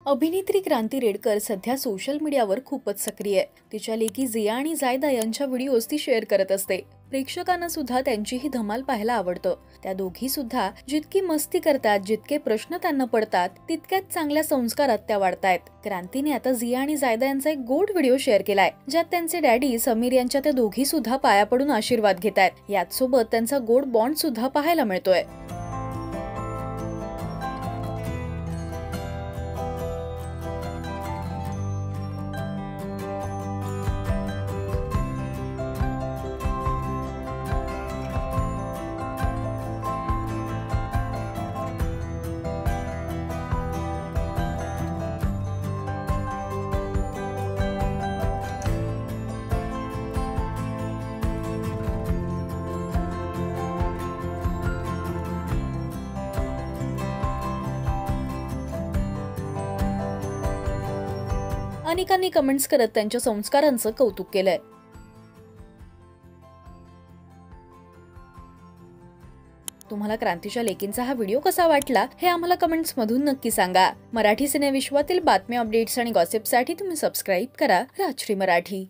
अभिनेत्री क्रांती रेडकर सध्या सोशल मीडियावर खूपच सक्रिय आहे। तिच्या लेकी जिया आणि जायदा यांच्या व्हिडिओज ती शेअर करत असते। प्रेक्षकांना सुद्धा त्यांची ही धमाल पाहायला आवडतं। त्या दोघी सुद्धा जितकी मस्ती करतात, जितके प्रश्न त्यांना पडतात, तितक्याच चांगल्या संस्कारात त्या वाढतायत। क्रांतीने आता जिया आणि जायदा यांचा एक गोड व्हिडिओ शेअर केलाय, ज्यात त्यांचे डॅडी समीर यांच्या त्या दोघी सुद्धा पाया पडून आशीर्वाद घेतायत। याच सोबत त्यांचा गोड बॉन्ड सुद्धा पाहायला मिळतोय। अनेकांनी कमेंट्स करत त्यांच्या संस्कारांचं कौतुक केलंय। तुम्हाला क्रांतीच्या लेकींचा हा व्हिडिओ कसा वाटला हे आम्हाला कमेंट्स मधून नक्की सांगा। मराठी सिनेविश्वातील बातम्या, अपडेट्स आणि गॉसिपसाठी तुम्ही सबस्क्राइब करा राजश्री मराठी।